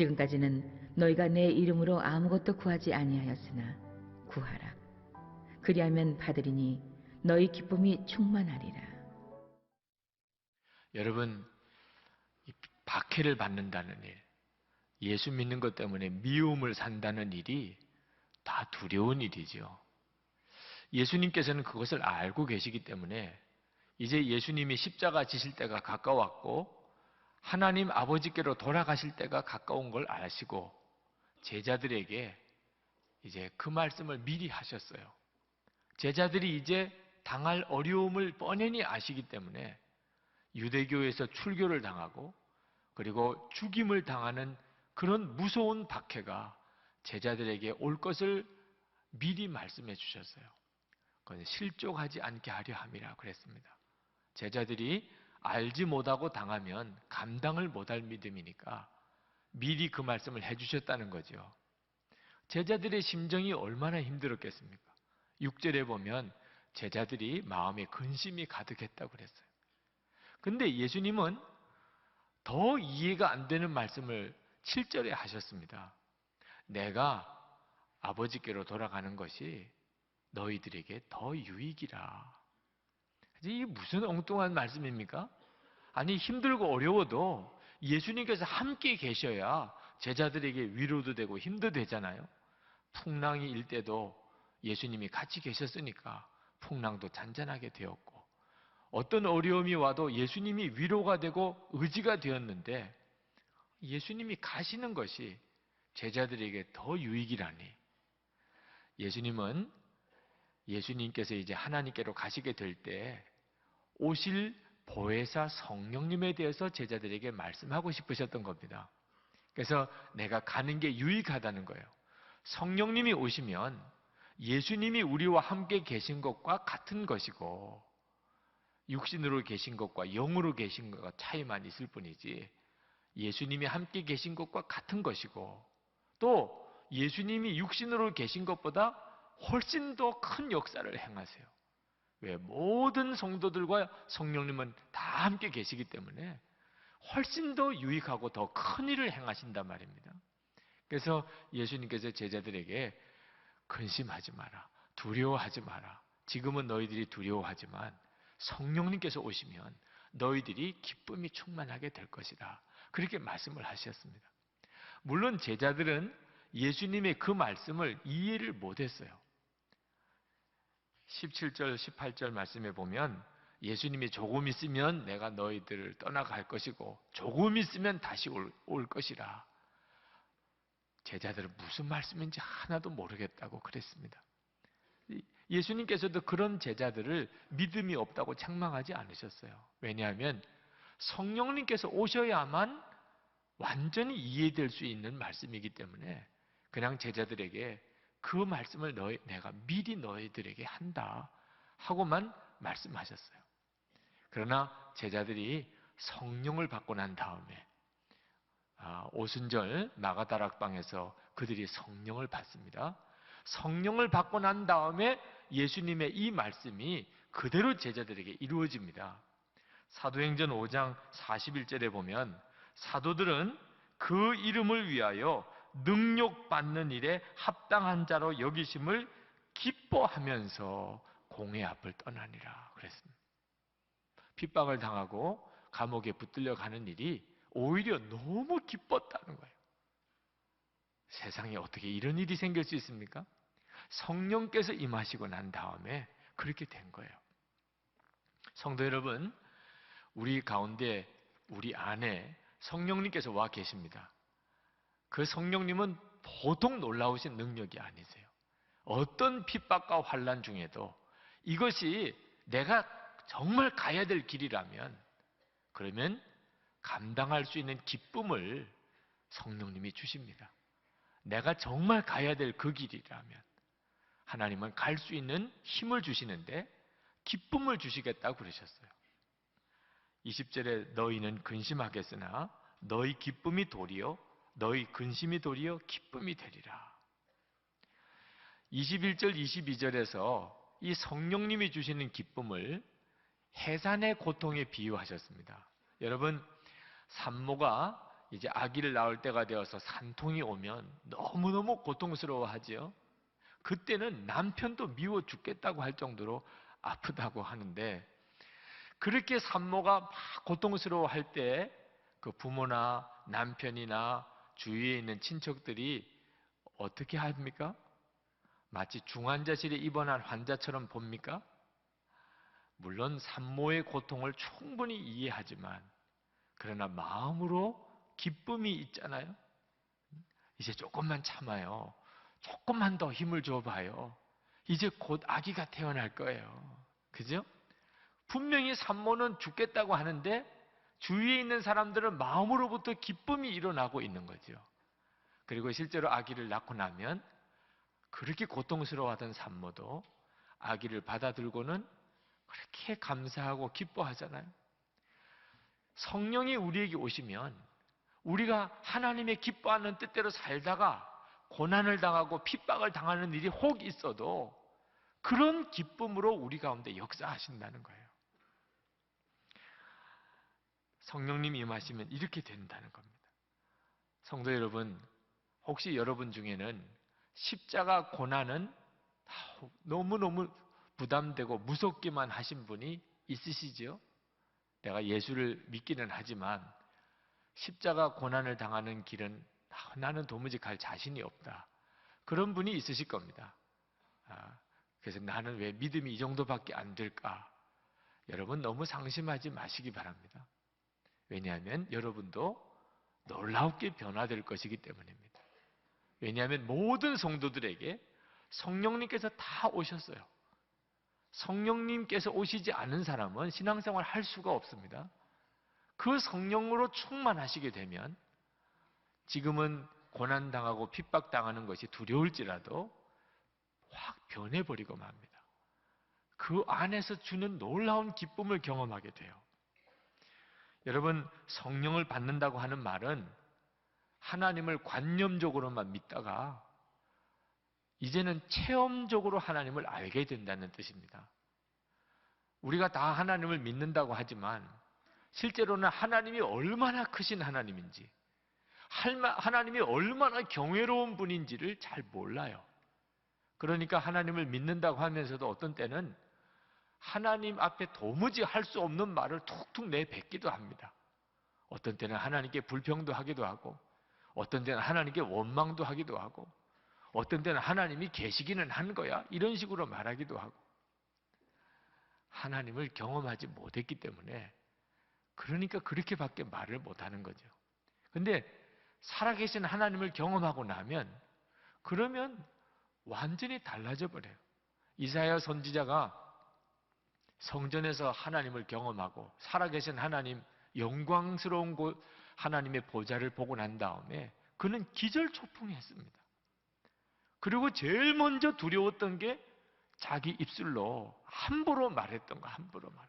지금까지는 너희가 내 이름으로 아무것도 구하지 아니하였으나 구하라. 그리하면 받으리니 너희 기쁨이 충만하리라. 여러분, 이 박해를 받는다는 일, 예수 믿는 것 때문에 미움을 산다는 일이 다 두려운 일이죠. 예수님께서는 그것을 알고 계시기 때문에 이제 예수님이 십자가 지실 때가 가까웠고 하나님 아버지께로 돌아가실 때가 가까운 걸 아시고 제자들에게 이제 그 말씀을 미리 하셨어요. 제자들이 이제 당할 어려움을 뻔히 아시기 때문에 유대교에서 출교를 당하고 그리고 죽임을 당하는 그런 무서운 박해가 제자들에게 올 것을 미리 말씀해 주셨어요. 그건 실족하지 않게 하려 함이라 그랬습니다. 제자들이 알지 못하고 당하면 감당을 못할 믿음이니까 미리 그 말씀을 해주셨다는 거죠. 제자들의 심정이 얼마나 힘들었겠습니까? 6절에 보면 제자들이 마음에 근심이 가득했다고 그랬어요. 근데 예수님은 더 이해가 안 되는 말씀을 7절에 하셨습니다. 내가 아버지께로 돌아가는 것이 너희들에게 더 유익이라. 이게 무슨 엉뚱한 말씀입니까? 아니, 힘들고 어려워도 예수님께서 함께 계셔야 제자들에게 위로도 되고 힘도 되잖아요. 풍랑이 일 때도 예수님이 같이 계셨으니까 풍랑도 잔잔하게 되었고, 어떤 어려움이 와도 예수님이 위로가 되고 의지가 되었는데 예수님이 가시는 것이 제자들에게 더 유익이라니. 예수님께서 이제 하나님께로 가시게 될 때 오실 보혜사 성령님에 대해서 제자들에게 말씀하고 싶으셨던 겁니다. 그래서 내가 가는 게 유익하다는 거예요. 성령님이 오시면 예수님이 우리와 함께 계신 것과 같은 것이고 육신으로 계신 것과 영으로 계신 것과 차이만 있을 뿐이지 예수님이 함께 계신 것과 같은 것이고 또 예수님이 육신으로 계신 것보다 훨씬 더 큰 역사를 행하세요. 왜? 모든 성도들과 성령님은 다 함께 계시기 때문에 훨씬 더 유익하고 더 큰 일을 행하신단 말입니다. 그래서 예수님께서 제자들에게 근심하지 마라, 두려워하지 마라. 지금은 너희들이 두려워하지만 성령님께서 오시면 너희들이 기쁨이 충만하게 될 것이다. 그렇게 말씀을 하셨습니다. 물론 제자들은 예수님의 그 말씀을 이해를 못했어요. 17절, 18절 말씀에 보면 예수님이 조금 있으면 내가 너희들을 떠나갈 것이고 조금 있으면 다시 올 것이라. 제자들은 무슨 말씀인지 하나도 모르겠다고 그랬습니다. 예수님께서도 그런 제자들을 믿음이 없다고 책망하지 않으셨어요. 왜냐하면 성령님께서 오셔야만 완전히 이해될 수 있는 말씀이기 때문에 그냥 제자들에게 그 말씀을 내가 미리 너희들에게 한다 하고만 말씀하셨어요. 그러나 제자들이 성령을 받고 난 다음에 오순절 마가다락방에서 그들이 성령을 받습니다. 성령을 받고 난 다음에 예수님의 이 말씀이 그대로 제자들에게 이루어집니다. 사도행전 5장 41절에 보면 사도들은 그 이름을 위하여 능력받는 일에 합당한 자로 여기심을 기뻐하면서 공회 앞을 떠나니라 그랬습니다. 핍박을 당하고 감옥에 붙들려 가는 일이 오히려 너무 기뻤다는 거예요. 세상에 어떻게 이런 일이 생길 수 있습니까? 성령께서 임하시고 난 다음에 그렇게 된 거예요. 성도 여러분, 우리 가운데, 우리 안에 성령님께서 와 계십니다. 그 성령님은 보통 놀라우신 능력이 아니세요. 어떤 핍박과 환난 중에도 이것이 내가 정말 가야 될 길이라면 그러면 감당할 수 있는 기쁨을 성령님이 주십니다. 내가 정말 가야 될 그 길이라면 하나님은 갈 수 있는 힘을 주시는데 기쁨을 주시겠다고 그러셨어요. 20절에 너희는 근심하겠으나 너희 기쁨이 도리어 너희 근심이 도리어 기쁨이 되리라. 21절 22절에서 이 성령님이 주시는 기쁨을 해산의 고통에 비유하셨습니다. 여러분, 산모가 이제 아기를 낳을 때가 되어서 산통이 오면 너무너무 고통스러워하지요. 그때는 남편도 미워 죽겠다고 할 정도로 아프다고 하는데, 그렇게 산모가 막 고통스러워할 때 그 부모나 남편이나 주위에 있는 친척들이 어떻게 합니까? 마치 중환자실에 입원한 환자처럼 봅니까? 물론 산모의 고통을 충분히 이해하지만, 그러나 마음으로 기쁨이 있잖아요. 이제 조금만 참아요. 조금만 더 힘을 줘봐요. 이제 곧 아기가 태어날 거예요. 그죠? 분명히 산모는 죽겠다고 하는데 주위에 있는 사람들은 마음으로부터 기쁨이 일어나고 있는 거죠. 그리고 실제로 아기를 낳고 나면 그렇게 고통스러워하던 산모도 아기를 받아들고는 그렇게 감사하고 기뻐하잖아요. 성령이 우리에게 오시면 우리가 하나님의 기뻐하는 뜻대로 살다가 고난을 당하고 핍박을 당하는 일이 혹 있어도 그런 기쁨으로 우리 가운데 역사하신다는 거예요. 성령님이 임하시면 이렇게 된다는 겁니다. 성도 여러분, 혹시 여러분 중에는 십자가 고난은 너무너무 부담되고 무섭기만 하신 분이 있으시지요? 내가 예수를 믿기는 하지만 십자가 고난을 당하는 길은 나는 도무지 갈 자신이 없다. 그런 분이 있으실 겁니다. 그래서 나는 왜 믿음이 이 정도밖에 안 될까? 여러분 너무 상심하지 마시기 바랍니다. 왜냐하면 여러분도 놀랍게 변화될 것이기 때문입니다. 왜냐하면 모든 성도들에게 성령님께서 다 오셨어요. 성령님께서 오시지 않은 사람은 신앙생활 할 수가 없습니다. 그 성령으로 충만하시게 되면 지금은 고난당하고 핍박당하는 것이 두려울지라도 확 변해버리고 맙니다. 그 안에서 주는 놀라운 기쁨을 경험하게 돼요. 여러분, 성령을 받는다고 하는 말은 하나님을 관념적으로만 믿다가 이제는 체험적으로 하나님을 알게 된다는 뜻입니다. 우리가 다 하나님을 믿는다고 하지만 실제로는 하나님이 얼마나 크신 하나님인지, 하나님이 얼마나 경외로운 분인지를 잘 몰라요. 그러니까 하나님을 믿는다고 하면서도 어떤 때는 하나님 앞에 도무지 할 수 없는 말을 툭툭 내뱉기도 합니다. 어떤 때는 하나님께 불평도 하기도 하고, 어떤 때는 하나님께 원망도 하기도 하고, 어떤 때는 하나님이 계시기는 한 거야 이런 식으로 말하기도 하고, 하나님을 경험하지 못했기 때문에 그러니까 그렇게밖에 말을 못하는 거죠. 근데 살아계신 하나님을 경험하고 나면 그러면 완전히 달라져 버려요. 이사야 선지자가 성전에서 하나님을 경험하고 살아계신 하나님, 영광스러운 곳 하나님의 보좌를 보고 난 다음에 그는 기절초풍했습니다. 그리고 제일 먼저 두려웠던 게 자기 입술로 함부로 말했던 거, 함부로 말.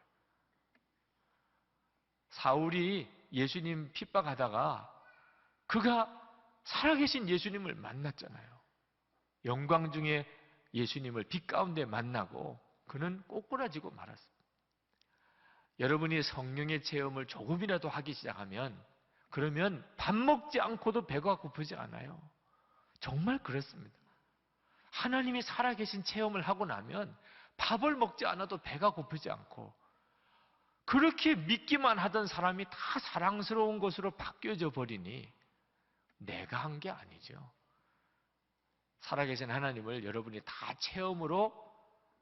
사울이 예수님 핍박하다가 그가 살아계신 예수님을 만났잖아요. 영광 중에 예수님을 빛 가운데 만나고 그는 꼬꾸라지고 말았습니다. 여러분이 성령의 체험을 조금이라도 하기 시작하면 그러면 밥 먹지 않고도 배가 고프지 않아요. 정말 그렇습니다. 하나님이 살아계신 체험을 하고 나면 밥을 먹지 않아도 배가 고프지 않고, 그렇게 믿기만 하던 사람이 다 사랑스러운 것으로 바뀌어져 버리니 내가 한 게 아니죠. 살아계신 하나님을 여러분이 다 체험으로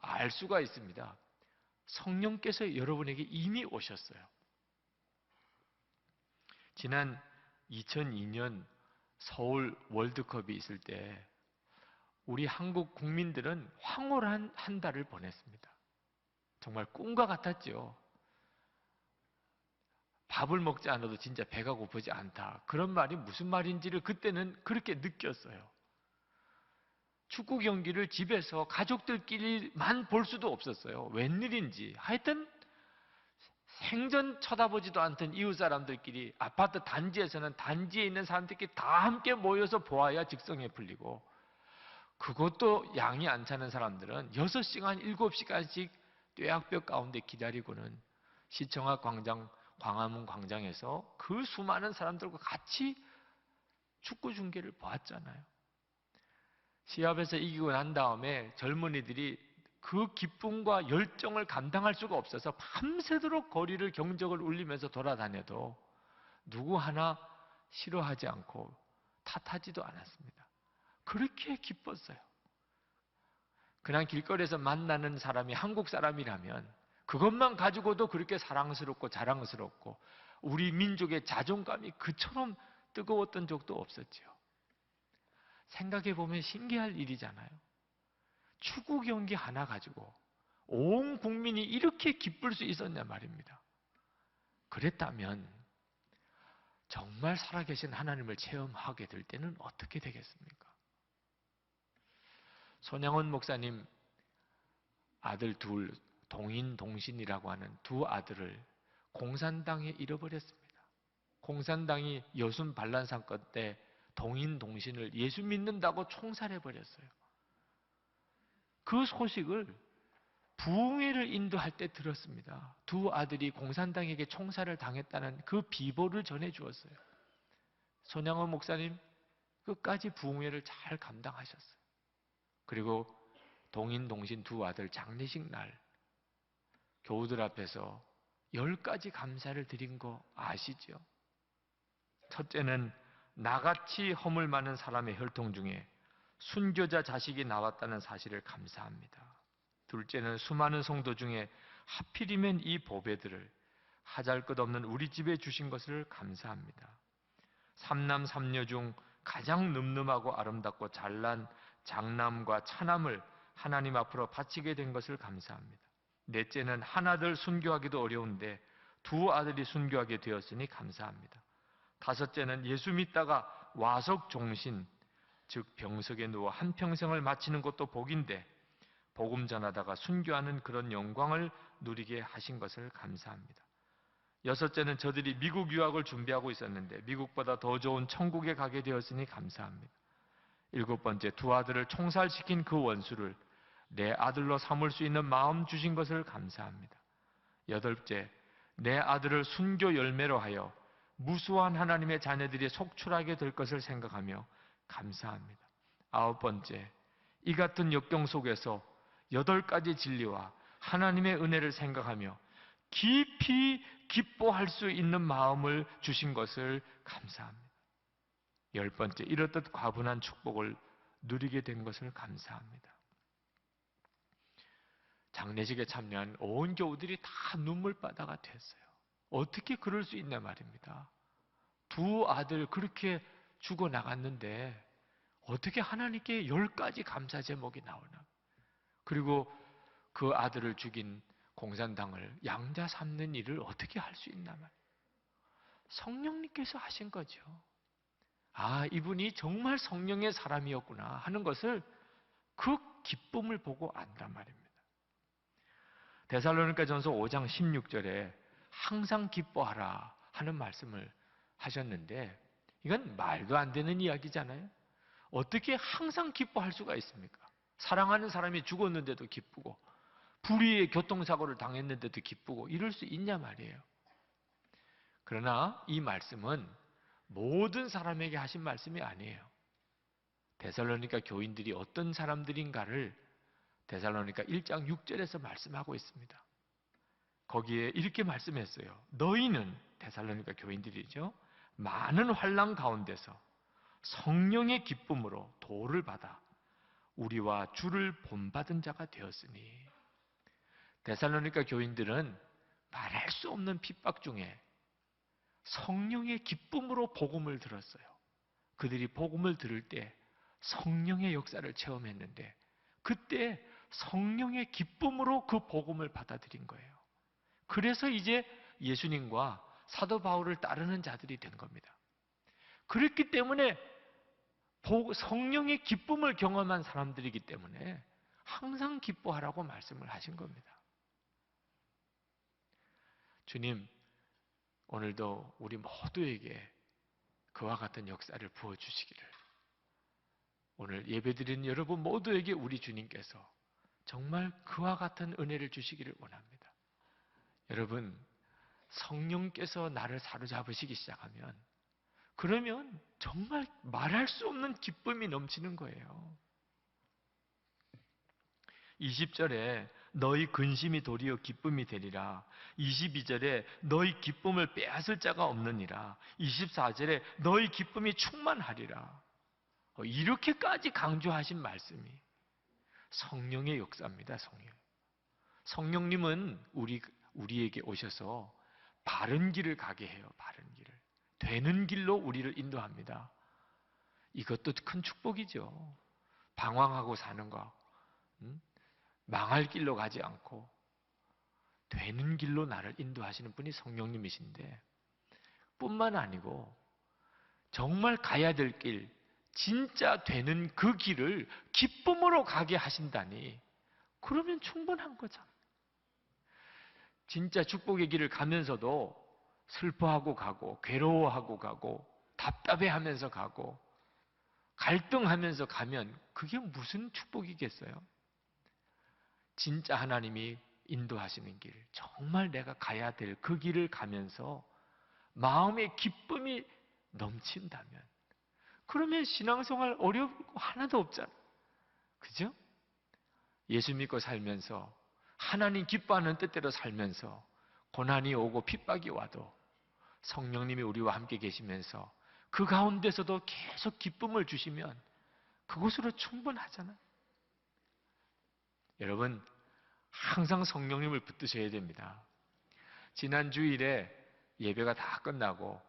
알 수가 있습니다. 성령께서 여러분에게 이미 오셨어요. 지난 2002년 서울 월드컵이 있을 때 우리 한국 국민들은 황홀한 한 달을 보냈습니다. 정말 꿈과 같았죠. 밥을 먹지 않아도 진짜 배가 고프지 않다. 그런 말이 무슨 말인지를 그때는 그렇게 느꼈어요. 축구 경기를 집에서 가족들끼리만 볼 수도 없었어요. 웬일인지. 하여튼 생전 쳐다보지도 않던 이웃 사람들끼리, 아파트 단지에서는 단지에 있는 사람들끼리 다 함께 모여서 보아야 직성에 풀리고, 그것도 양이 안 차는 사람들은 6시간, 7시간씩 뙤약볕 가운데 기다리고는 시청 앞 광장 광화문 광장에서 그 수많은 사람들과 같이 축구 중계를 보았잖아요. 시합에서 이기고 난 다음에 젊은이들이 그 기쁨과 열정을 감당할 수가 없어서 밤새도록 거리를 경적을 울리면서 돌아다녀도 누구 하나 싫어하지 않고 탓하지도 않았습니다. 그렇게 기뻤어요. 그냥 길거리에서 만나는 사람이 한국 사람이라면 그것만 가지고도 그렇게 사랑스럽고 자랑스럽고 우리 민족의 자존감이 그처럼 뜨거웠던 적도 없었지요. 생각해 보면 신기할 일이잖아요. 축구 경기 하나 가지고 온 국민이 이렇게 기쁠 수 있었냐 말입니다. 그랬다면 정말 살아계신 하나님을 체험하게 될 때는 어떻게 되겠습니까? 손양원 목사님 아들 둘, 동인동신이라고 하는 두 아들을 공산당에 잃어버렸습니다. 공산당이 여순 반란 사건 때 동인동신을 예수 믿는다고 총살해버렸어요. 그 소식을 부흥회를 인도할 때 들었습니다. 두 아들이 공산당에게 총살을 당했다는 그 비보를 전해주었어요. 손양원 목사님 끝까지 부흥회를 잘 감당하셨어요. 그리고 동인동신 두 아들 장례식 날 교우들 앞에서 10가지 감사를 드린 거 아시죠? 첫째는 나같이 허물 많은 사람의 혈통 중에 순교자 자식이 나왔다는 사실을 감사합니다. 둘째는 수많은 성도 중에 하필이면 이 보배들을 하잘것없는 우리 집에 주신 것을 감사합니다. 삼남 삼녀 중 가장 늠름하고 아름답고 잘난 장남과 차남을 하나님 앞으로 바치게 된 것을 감사합니다. 넷째는 하나들 순교하기도 어려운데 두 아들이 순교하게 되었으니 감사합니다. 다섯째는 예수 믿다가 와석 종신, 즉 병석에 누워 한평생을 마치는 것도 복인데 복음 전하다가 순교하는 그런 영광을 누리게 하신 것을 감사합니다. 여섯째는 저들이 미국 유학을 준비하고 있었는데 미국보다 더 좋은 천국에 가게 되었으니 감사합니다. 일곱 번째, 두 아들을 총살시킨 그 원수를 내 아들로 삼을 수 있는 마음 주신 것을 감사합니다. 여덟째, 내 아들을 순교 열매로 하여 무수한 하나님의 자녀들이 속출하게 될 것을 생각하며 감사합니다. 아홉 번째, 이 같은 역경 속에서 8가지 진리와 하나님의 은혜를 생각하며 깊이 기뻐할 수 있는 마음을 주신 것을 감사합니다. 10번째, 이렇듯 과분한 축복을 누리게 된 것을 감사합니다. 장례식에 참여한 온 교우들이 다 눈물바다가 됐어요. 어떻게 그럴 수 있냐 말입니다. 두 아들 그렇게 죽어나갔는데 어떻게 하나님께 10가지 감사 제목이 나오나. 그리고 그 아들을 죽인 공산당을 양자 삼는 일을 어떻게 할 수 있나 말이에요. 성령님께서 하신 거죠. 아, 이분이 정말 성령의 사람이었구나 하는 것을 그 기쁨을 보고 안단 말입니다. 데살로니가전서 5장 16절에 항상 기뻐하라 하는 말씀을 하셨는데 이건 말도 안 되는 이야기잖아요. 어떻게 항상 기뻐할 수가 있습니까? 사랑하는 사람이 죽었는데도 기쁘고 불의의 교통사고를 당했는데도 기쁘고 이럴 수 있냐 말이에요. 그러나 이 말씀은 모든 사람에게 하신 말씀이 아니에요. 데살로니가 교인들이 어떤 사람들인가를 데살로니가 1장 6절에서 말씀하고 있습니다. 거기에 이렇게 말씀했어요. 너희는 데살로니가 교인들이죠. 많은 환난 가운데서 성령의 기쁨으로 도를 받아 우리와 주를 본받은 자가 되었으니. 데살로니가 교인들은 말할 수 없는 핍박 중에 성령의 기쁨으로 복음을 들었어요. 그들이 복음을 들을 때 성령의 역사를 체험했는데 그때 성령의 기쁨으로 그 복음을 받아들인 거예요. 그래서 이제 예수님과 사도 바울을 따르는 자들이 된 겁니다. 그렇기 때문에 성령의 기쁨을 경험한 사람들이기 때문에 항상 기뻐하라고 말씀을 하신 겁니다. 주님, 오늘도 우리 모두에게 그와 같은 역사를 부어주시기를, 오늘 예배드리는 여러분 모두에게 우리 주님께서 정말 그와 같은 은혜를 주시기를 원합니다. 여러분, 성령께서 나를 사로잡으시기 시작하면, 그러면 정말 말할 수 없는 기쁨이 넘치는 거예요. 20절에 너희 근심이 도리어 기쁨이 되리라. 22절에 너희 기쁨을 빼앗을 자가 없느니라. 24절에 너희 기쁨이 충만하리라. 이렇게까지 강조하신 말씀이 성령의 역사입니다. 성령님은 우리에게 오셔서 바른 길을 가게 해요. 바른 길을. 되는 길로 우리를 인도합니다. 이것도 큰 축복이죠. 방황하고 사는 거. 망할 길로 가지 않고 되는 길로 나를 인도하시는 분이 성령님이신데, 뿐만 아니고 정말 가야 될 길, 진짜 되는 그 길을 기쁨으로 가게 하신다니, 그러면 충분한 거죠. 진짜 축복의 길을 가면서도 슬퍼하고 가고 괴로워하고 가고 답답해하면서 가고 갈등하면서 가면 그게 무슨 축복이겠어요? 진짜 하나님이 인도하시는 길, 정말 내가 가야 될 그 길을 가면서 마음의 기쁨이 넘친다면, 그러면 신앙생활 어려운 거 하나도 없잖아요. 그죠? 예수 믿고 살면서 하나님 기뻐하는 뜻대로 살면서 고난이 오고 핍박이 와도 성령님이 우리와 함께 계시면서 그 가운데서도 계속 기쁨을 주시면 그것으로 충분하잖아요. 여러분, 항상 성령님을 붙드셔야 됩니다. 지난 주일에 예배가 다 끝나고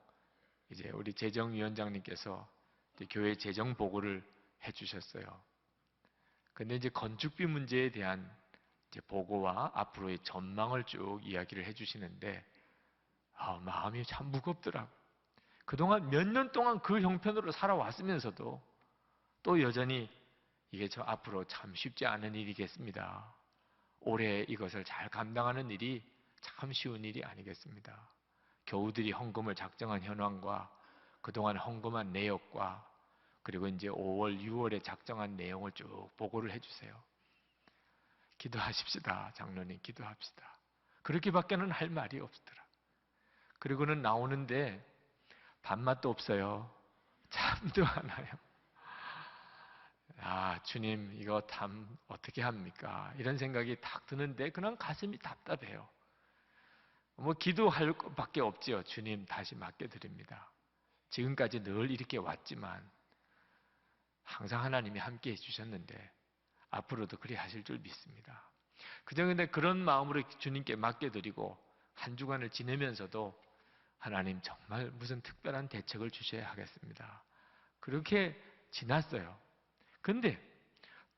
이제 우리 재정위원장님께서 이제 교회 재정 보고를 해주셨어요. 근데 이제 건축비 문제에 대한 이제 보고와 앞으로의 전망을 쭉 이야기를 해주시는데, 마음이 참 무겁더라고요. 그동안 몇 년 동안 그 형편으로 살아왔으면서도 또 여전히 이게 저 앞으로 참 쉽지 않은 일이겠습니다. 올해 이것을 잘 감당하는 일이 참 쉬운 일이 아니겠습니다. 교우들이 헌금을 작정한 현황과 그동안 헌금한 내역과 그리고 이제 5월, 6월에 작정한 내용을 쭉 보고를 해주세요. 기도하십시다. 장로님, 기도합시다. 그렇게밖에는 할 말이 없더라. 그리고는 나오는데 밥맛도 없어요. 잠도 안 와요. 주님, 이거 참 어떻게 합니까? 이런 생각이 탁 드는데 그냥 가슴이 답답해요. 뭐 기도할 것밖에 없지요. 주님, 다시 맡겨드립니다. 지금까지 늘 이렇게 왔지만 항상 하나님이 함께 해주셨는데 앞으로도 그리 하실 줄 믿습니다. 근데 그런 마음으로 주님께 맡겨드리고 한 주간을 지내면서도 하나님 정말 무슨 특별한 대책을 주셔야 하겠습니다. 그렇게 지났어요. 근데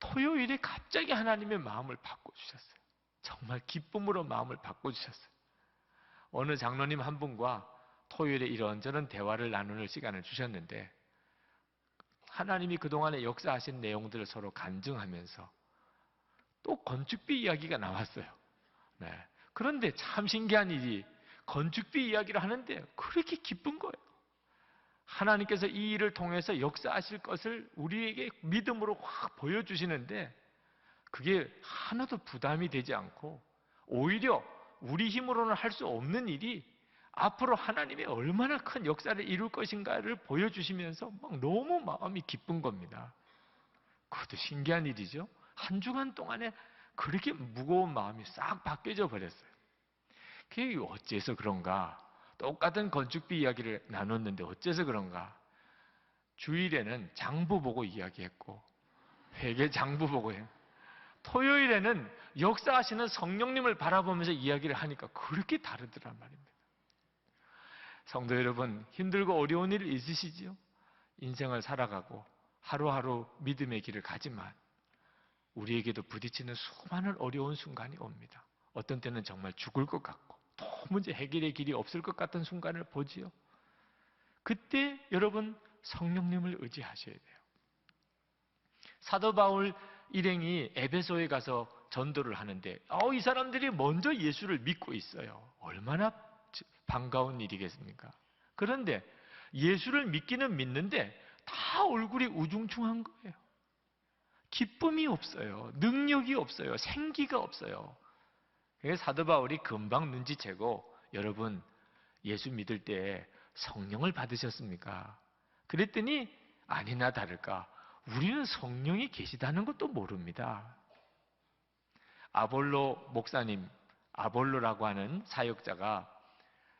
토요일에 갑자기 하나님의 마음을 바꿔주셨어요. 정말 기쁨으로 마음을 바꿔주셨어요. 어느 장로님 한 분과 토요일에 이런저런 대화를 나누는 시간을 주셨는데 하나님이 그동안에 역사하신 내용들을 서로 간증하면서 또 건축비 이야기가 나왔어요. 네. 그런데 참 신기한 일이 건축비 이야기를 하는데 그렇게 기쁜 거예요. 하나님께서 이 일을 통해서 역사하실 것을 우리에게 믿음으로 확 보여주시는데 그게 하나도 부담이 되지 않고 오히려 우리 힘으로는 할 수 없는 일이 앞으로 하나님이 얼마나 큰 역사를 이룰 것인가를 보여주시면서 막 너무 마음이 기쁜 겁니다. 그것도 신기한 일이죠. 한 주간 동안에 그렇게 무거운 마음이 싹 바뀌어져 버렸어요. 그게 어째서 그런가? 똑같은 건축비 이야기를 나눴는데 어째서 그런가? 주일에는 장부 보고 이야기했고 회계 장부 보고 해요. 토요일에는 역사하시는 성령님을 바라보면서 이야기를 하니까 그렇게 다르더란 말입니다. 성도 여러분, 힘들고 어려운 일 있으시지요? 인생을 살아가고 하루하루 믿음의 길을 가지만 우리에게도 부딪히는 수많은 어려운 순간이 옵니다. 어떤 때는 정말 죽을 것 같고 도무지 해결의 길이 없을 것 같은 순간을 보지요. 그때 여러분 성령님을 의지하셔야 돼요. 사도 바울 일행이 에베소에 가서 전도를 하는데 이 사람들이 먼저 예수를 믿고 있어요. 얼마나 반가운 일이겠습니까? 그런데 예수를 믿기는 믿는데 다 얼굴이 우중충한 거예요. 기쁨이 없어요. 능력이 없어요. 생기가 없어요. 그래서 사도 바울이 금방 눈치채고 여러분 예수 믿을 때 성령을 받으셨습니까? 그랬더니 아니나 다를까 우리는 성령이 계시다는 것도 모릅니다. 아볼로 목사님, 아볼로라고 하는 사역자가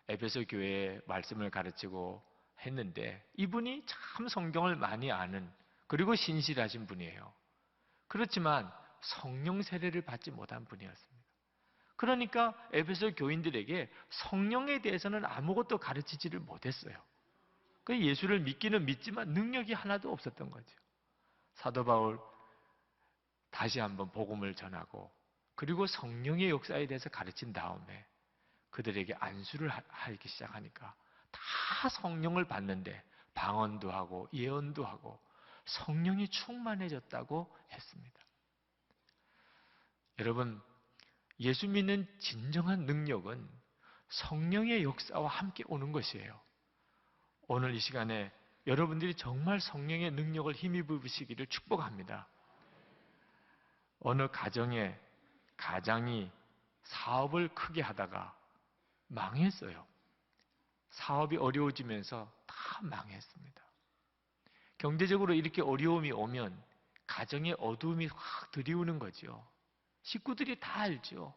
에베소 교회에 말씀을 가르치고 했는데 이분이 참 성경을 많이 아는 그리고 신실하신 분이에요. 그렇지만 성령 세례를 받지 못한 분이었습니다. 그러니까 에베소 교인들에게 성령에 대해서는 아무것도 가르치지를 못했어요. 그 예수를 믿기는 믿지만 능력이 하나도 없었던 거죠. 사도 바울 다시 한번 복음을 전하고 그리고 성령의 역사에 대해서 가르친 다음에 그들에게 안수를 하기 시작하니까 다 성령을 받는데 방언도 하고 예언도 하고 성령이 충만해졌다고 했습니다. 여러분, 예수 믿는 진정한 능력은 성령의 역사와 함께 오는 것이에요. 오늘 이 시간에 여러분들이 정말 성령의 능력을 힘입으시기를 축복합니다. 어느 가장이 사업을 크게 하다가 망했어요. 사업이 어려워지면서 다 망했습니다. 경제적으로 이렇게 어려움이 오면 가정에 어두움이 확 들이오는 거죠. 식구들이 다 알죠.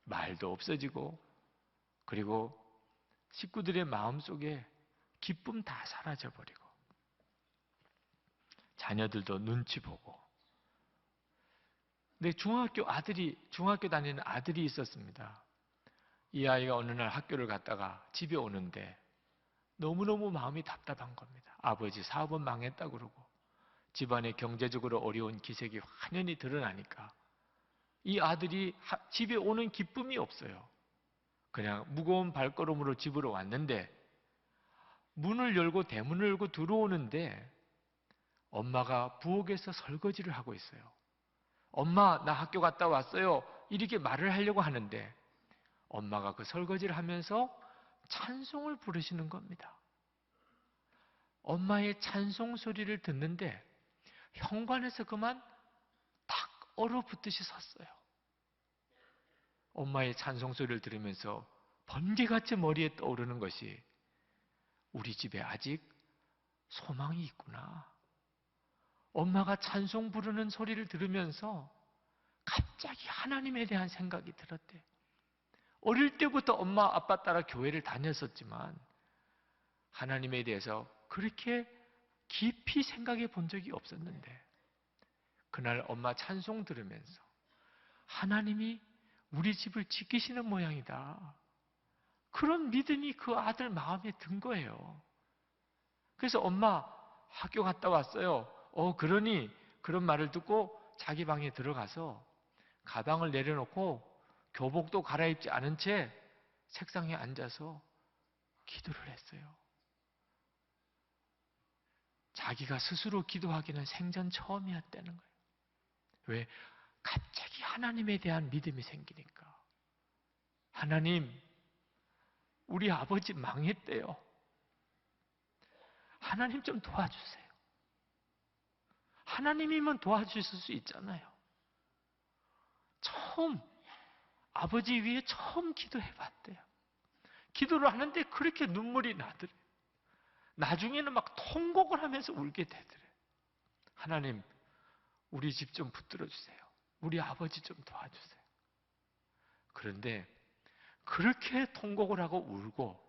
말도 없어지고 그리고 식구들의 마음속에 기쁨 다 사라져버리고 자녀들도 눈치 보고. 근데 중학교 다니는 아들이 있었습니다. 이 아이가 어느 날 학교를 갔다가 집에 오는데 너무너무 마음이 답답한 겁니다. 아버지 사업은 망했다 그러고 집안에 경제적으로 어려운 기색이 환연히 드러나니까 이 아들이 집에 오는 기쁨이 없어요. 그냥 무거운 발걸음으로 집으로 왔는데 문을 열고 대문을 열고 들어오는데 엄마가 부엌에서 설거지를 하고 있어요. 엄마, 나 학교 갔다 왔어요. 이렇게 말을 하려고 하는데 엄마가 그 설거지를 하면서 찬송을 부르시는 겁니다. 엄마의 찬송 소리를 듣는데 현관에서 그만 탁 얼어붙듯이 섰어요. 엄마의 찬송 소리를 들으면서 번개같이 머리에 떠오르는 것이 우리 집에 아직 소망이 있구나. 엄마가 찬송 부르는 소리를 들으면서 갑자기 하나님에 대한 생각이 들었대요. 어릴 때부터 엄마, 아빠 따라 교회를 다녔었지만 하나님에 대해서 그렇게 깊이 생각해 본 적이 없었는데 그날 엄마 찬송 들으면서 하나님이 우리 집을 지키시는 모양이다. 그런 믿음이 그 아들 마음에 든 거예요. 그래서 엄마 학교 갔다 왔어요. 그러니 그런 말을 듣고 자기 방에 들어가서 가방을 내려놓고 교복도 갈아입지 않은 채 책상에 앉아서 기도를 했어요. 자기가 스스로 기도하기는 생전 처음이었다는 거예요. 왜? 갑자기 하나님에 대한 믿음이 생기니까. 하나님, 우리 아버지 망했대요. 하나님 좀 도와주세요. 하나님이면 도와주실 수 있잖아요. 아버지 위에 처음 기도해봤대요. 기도를 하는데 그렇게 눈물이 나더래요. 나중에는 막 통곡을 하면서 울게 되더래요. 하나님, 우리 집 좀 붙들어 주세요. 우리 아버지 좀 도와주세요. 그런데 그렇게 통곡을 하고 울고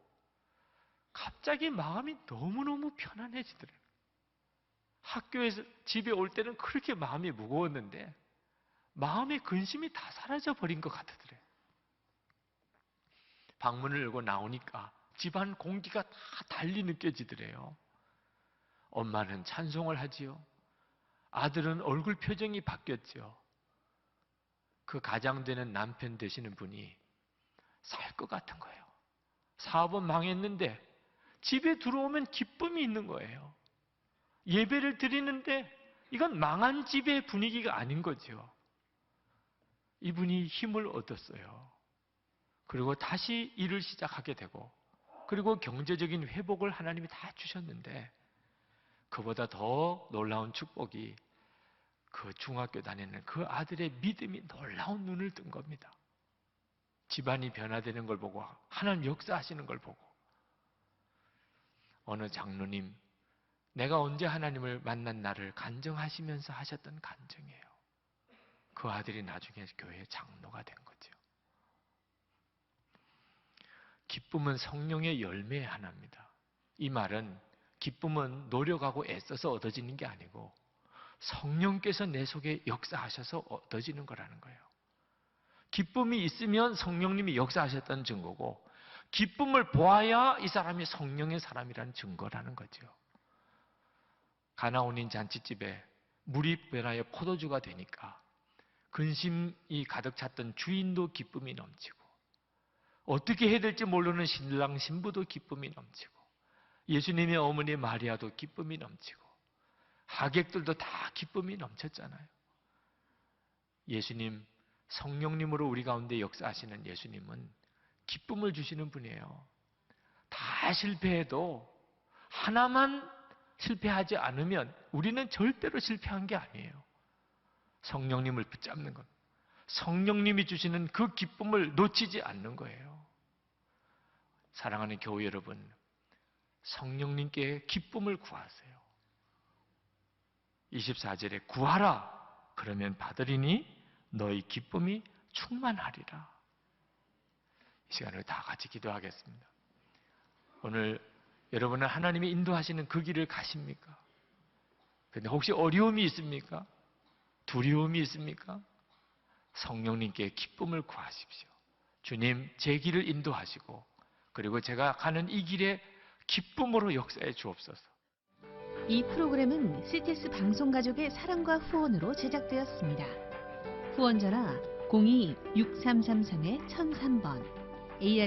갑자기 마음이 너무너무 편안해지더래요. 학교에서 집에 올 때는 그렇게 마음이 무거웠는데 마음의 근심이 다 사라져 버린 것 같더래요. 방문을 열고 나오니까 집안 공기가 다 달리 느껴지더래요. 엄마는 찬송을 하지요. 아들은 얼굴 표정이 바뀌었죠. 그 가장되는 남편 되시는 분이 살 것 같은 거예요. 사업은 망했는데 집에 들어오면 기쁨이 있는 거예요. 예배를 드리는데 이건 망한 집의 분위기가 아닌 거죠. 이분이 힘을 얻었어요. 그리고 다시 일을 시작하게 되고 그리고 경제적인 회복을 하나님이 다 주셨는데 그보다 더 놀라운 축복이 그 중학교 다니는 그 아들의 믿음이 놀라운 눈을 뜬 겁니다. 집안이 변화되는 걸 보고 하나님 역사하시는 걸 보고 어느 장로님, 내가 언제 하나님을 만난 날을 간증하시면서 하셨던 간증이에요. 그 아들이 나중에 교회 장로가 된 거죠. 기쁨은 성령의 열매의 하나입니다. 이 말은 기쁨은 노력하고 애써서 얻어지는 게 아니고 성령께서 내 속에 역사하셔서 얻어지는 거라는 거예요. 기쁨이 있으면 성령님이 역사하셨다는 증거고, 기쁨을 보아야 이 사람이 성령의 사람이라는 증거라는 거죠. 가나온인 잔치집에 물이 변하여 포도주가 되니까 근심이 가득 찼던 주인도 기쁨이 넘치고, 어떻게 해야 될지 모르는 신랑 신부도 기쁨이 넘치고, 예수님의 어머니 마리아도 기쁨이 넘치고, 하객들도 다 기쁨이 넘쳤잖아요. 예수님, 성령님으로 우리 가운데 역사하시는 예수님은 기쁨을 주시는 분이에요. 다 실패해도 하나만 실패하지 않으면 우리는 절대로 실패한 게 아니에요. 성령님을 붙잡는 것. 성령님이 주시는 그 기쁨을 놓치지 않는 거예요. 사랑하는 교회 여러분, 성령님께 기쁨을 구하세요. 24절에 구하라. 그러면 받으리니 너희 기쁨이 충만하리라. 이 시간을 다 같이 기도하겠습니다. 오늘 여러분은 하나님이 인도하시는 그 길을 가십니까? 근데 혹시 어려움이 있습니까? 두려움이 있습니까? 성령님께 기쁨을 구하십시오. 주님, 제 길을 인도하시고, 그리고 제가 가는 이 길에 기쁨으로 역사해 주옵소서. 이 프로그램은 CTS 방송가족의 사랑과 후원으로 제작되었습니다. 후원 전화 02-6333-1003번